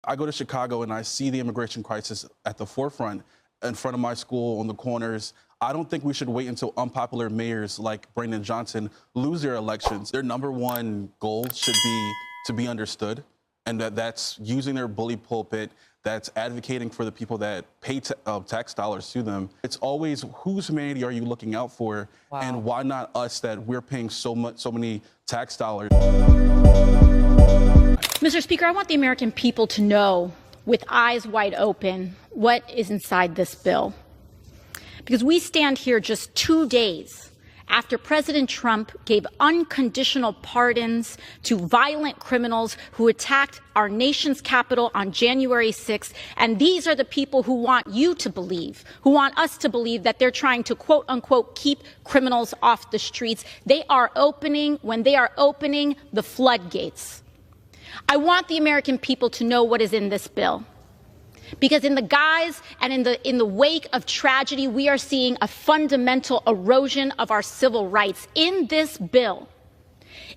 I go to Chicago and I see the immigration crisis at the forefront, in front of my school, on the corners. I don't think we should wait until unpopular mayors like Brandon Johnson lose their elections. Their number one goal should be to be understood, and that's using their bully pulpit, that's advocating for the people that pay tax dollars to them. It's always, whose humanity are you looking out for? Wow. And why not us, that we're paying so many tax dollars? Mr. Speaker, I want the American people to know, with eyes wide open, what is inside this bill. Because we stand here just 2 days after President Trump gave unconditional pardons to violent criminals who attacked our nation's capital on January 6th. And these are the people who want you to believe, who want us to believe that they're trying to, quote unquote, keep criminals off the streets. When they are opening the floodgates. I want the American people to know what is in this bill. Because in the guise and in the wake of tragedy, we are seeing a fundamental erosion of our civil rights. In this bill,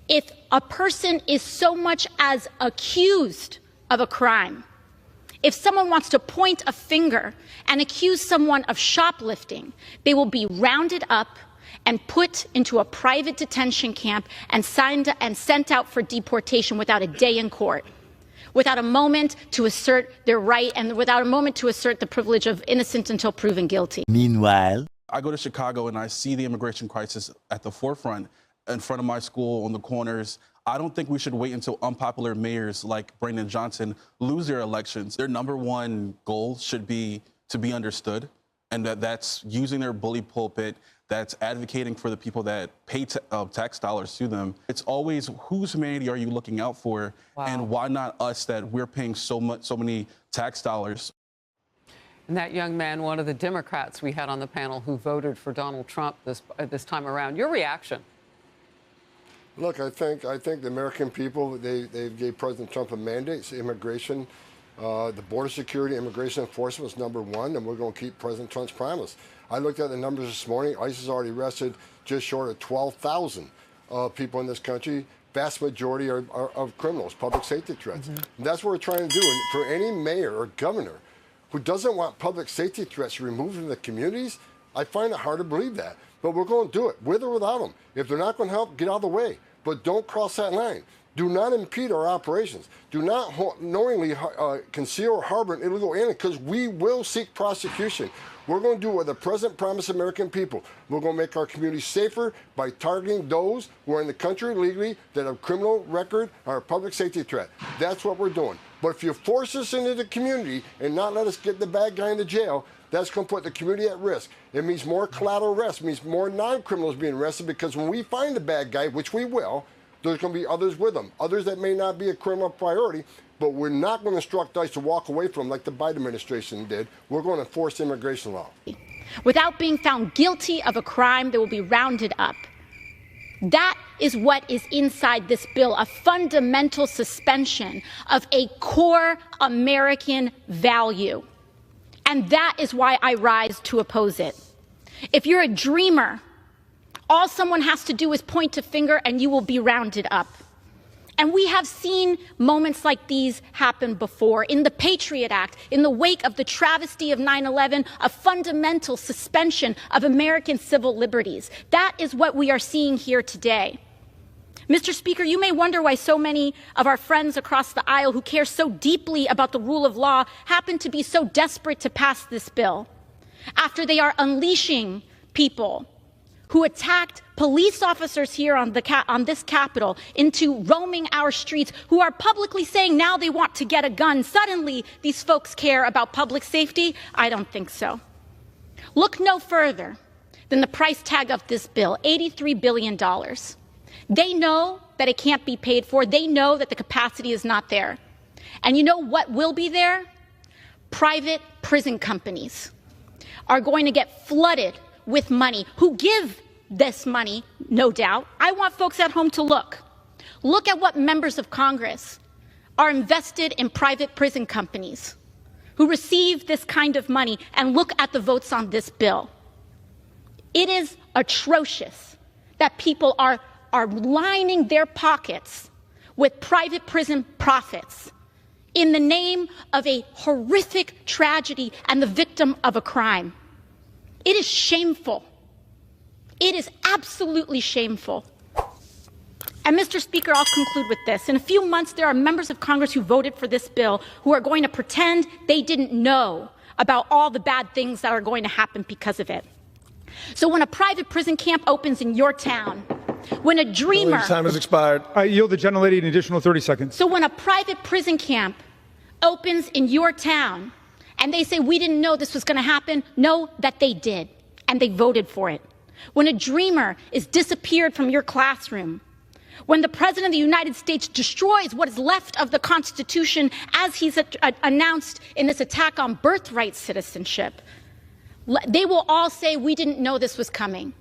if a person is so much as accused of a crime, if someone wants to point a finger and accuse someone of shoplifting, they will be rounded up and put into a private detention camp and sent out for deportation without a day in court, without a moment to assert their right and without a moment to assert the privilege of innocent until proven guilty. Meanwhile, I go to Chicago and I see the immigration crisis at the forefront, in front of my school, on the corners. I don't think we should wait until unpopular mayors like Brandon Johnson lose their elections. Their number one goal should be to be understood, and that's using their bully pulpit, that's advocating for the people that pay tax dollars to them. It's always, whose humanity are you looking out for? Wow. And why not us, that we're paying so many tax dollars? And that young man, one of the Democrats we had on the panel who voted for Donald Trump this time around. Your reaction? Look, I think the American people, they gave President Trump a mandate. It's immigration, the border security, immigration enforcement is number one, and we're going to keep President Trump's promise. I looked at the numbers this morning. ICE has already arrested just short of 12,000 people in this country. Vast majority are of criminals, public safety threats. And that's what we're trying to do. And for any mayor or governor who doesn't want public safety threats removed from the communities, I find it hard to believe that. But we're going to do it, with or without them. If they're not going to help, get out of the way. But don't cross that line. Do not impede our operations. Do not knowingly conceal or harbor an illegal alien, because we will seek prosecution. We're going to do what the President promised American people. We're going to make our communities safer by targeting those who are in the country illegally, that have criminal record, or a public safety threat. That's what we're doing. But if you force us into the community and not let us get the bad guy into jail, that's going to put the community at risk. It means more collateral arrests, means more non-criminals being arrested, because when we find the bad guy, which we will, there's going to be others with them, others that may not be a criminal priority, but we're not going to instruct ICE to walk away from them like the Biden administration did. We're going to enforce immigration law. Without being found guilty of a crime, they will be rounded up. That is what is inside this bill, a fundamental suspension of a core American value. And that is why I rise to oppose it. If you're a dreamer, all someone has to do is point a finger and you will be rounded up. And we have seen moments like these happen before. In the Patriot Act, in the wake of the travesty of 9/11, a fundamental suspension of American civil liberties. That is what we are seeing here today. Mr. Speaker, you may wonder why so many of our friends across the aisle who care so deeply about the rule of law happen to be so desperate to pass this bill, after they are unleashing people who attacked police officers here on this Capitol into roaming our streets, who are publicly saying now they want to get a gun. Suddenly, these folks care about public safety? I don't think so. Look no further than the price tag of this bill, $83 billion. They know that it can't be paid for. They know that the capacity is not there. And you know what will be there? Private prison companies are going to get flooded with money, who give this money, no doubt. I want folks at home to look. Look at what members of Congress are invested in private prison companies who receive this kind of money, and look at the votes on this bill. It is atrocious that people are lining their pockets with private prison profits in the name of a horrific tragedy and the victim of a crime. It is shameful. It is absolutely shameful. And Mr. Speaker, I'll conclude with this. In a few months, there are members of Congress who voted for this bill who are going to pretend they didn't know about all the bad things that are going to happen because of it. So when a private prison camp opens in your town, when a dreamer... Time has expired. I yield the gentlelady an additional 30 seconds. So when a private prison camp opens in your town and they say, we didn't know this was going to happen, know that they did, and they voted for it. When a dreamer is disappeared from your classroom, when the President of the United States destroys what is left of the Constitution as he's announced in this attack on birthright citizenship, they will all say, we didn't know this was coming.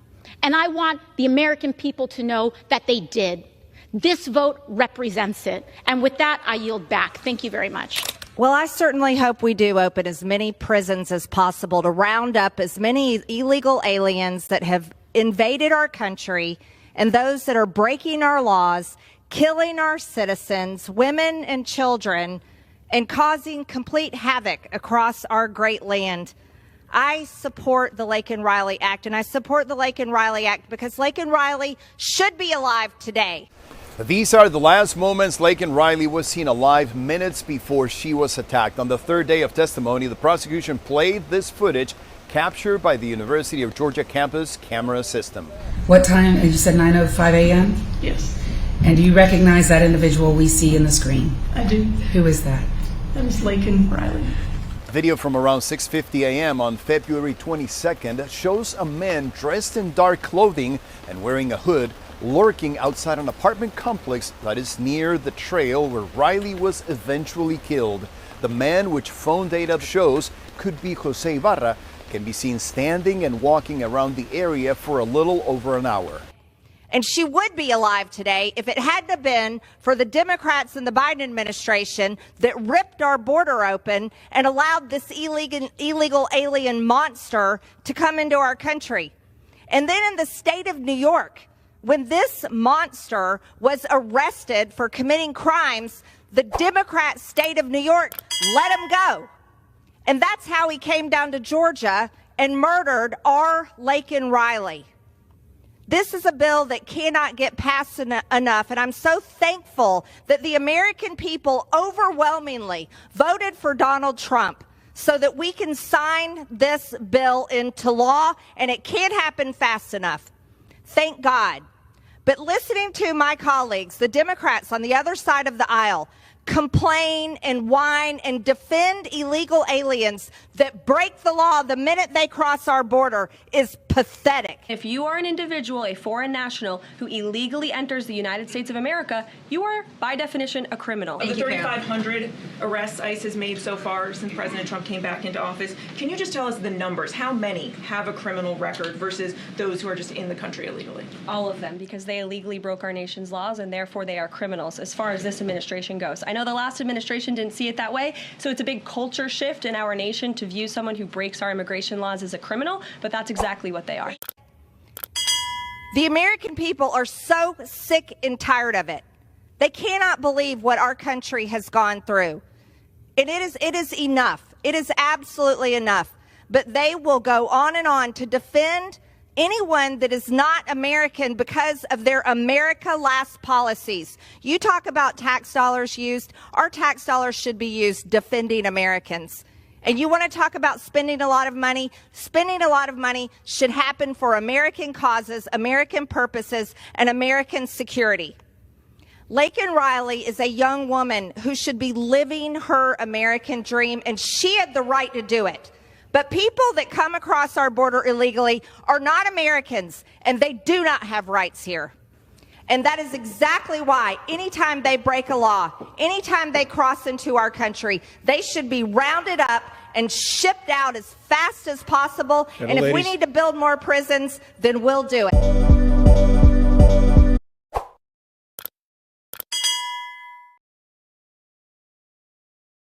And I want the American people to know that they did. This vote represents it. And with that, I yield back. Thank you very much. Well, I certainly hope we do open as many prisons as possible to round up as many illegal aliens that have invaded our country and those that are breaking our laws, killing our citizens, women and children, and causing complete havoc across our great land. I support the Laken Riley Act, and I support the Laken Riley Act because Laken Riley should be alive today. These are the last moments Laken Riley was seen alive minutes before she was attacked. On the third day of testimony, the prosecution played this footage captured by the University of Georgia campus camera system. What time? You said 9:05 a.m.? Yes. And do you recognize that individual we see in the screen? I do. Who is that? That is Laken Riley. Video from around 6:50 a.m. on February 22nd shows a man dressed in dark clothing and wearing a hood lurking outside an apartment complex that is near the trail where Riley was eventually killed. The man, which phone data shows could be Jose Ibarra, can be seen standing and walking around the area for a little over an hour. And she would be alive today if it hadn't been for the Democrats and the Biden administration that ripped our border open and allowed this illegal alien monster to come into our country. And then in the state of New York, when this monster was arrested for committing crimes, the Democrat state of New York let him go. And that's how he came down to Georgia and murdered our Laken Riley. This is a bill that cannot get passed enough, and I'm so thankful that the American people overwhelmingly voted for Donald Trump so that we can sign this bill into law, and it can't happen fast enough. Thank God. But listening to my colleagues, the Democrats on the other side of the aisle, complain and whine and defend illegal aliens that break the law the minute they cross our border is pathetic. If you are an individual, a foreign national, who illegally enters the United States of America, you are, by definition, a criminal. Of the 3,500 arrests ICE has made so far since President Trump came back into office, can you just tell us the numbers? How many have a criminal record versus those who are just in the country illegally? All of them, because they illegally broke our nation's laws, and therefore they are criminals, as far as this administration goes. I know the last administration didn't see it that way, so it's a big culture shift in our nation to view someone who breaks our immigration laws as a criminal, but that's exactly what they are. The American people are so sick and tired of it. They cannot believe what our country has gone through. And it is enough. It is absolutely enough. But they will go on to defend anyone that is not American because of their America Last policies. You talk about tax dollars used. Our tax dollars should be used defending Americans. And you want to talk about spending a lot of money? Spending a lot of money should happen for American causes, American purposes, and American security. Laken Riley is a young woman who should be living her American dream, and she had the right to do it. But people that come across our border illegally are not Americans, and they do not have rights here. And that is exactly why anytime they break a law, anytime they cross into our country, they should be rounded up and shipped out as fast as possible. And if we need to build more prisons, then we'll do it.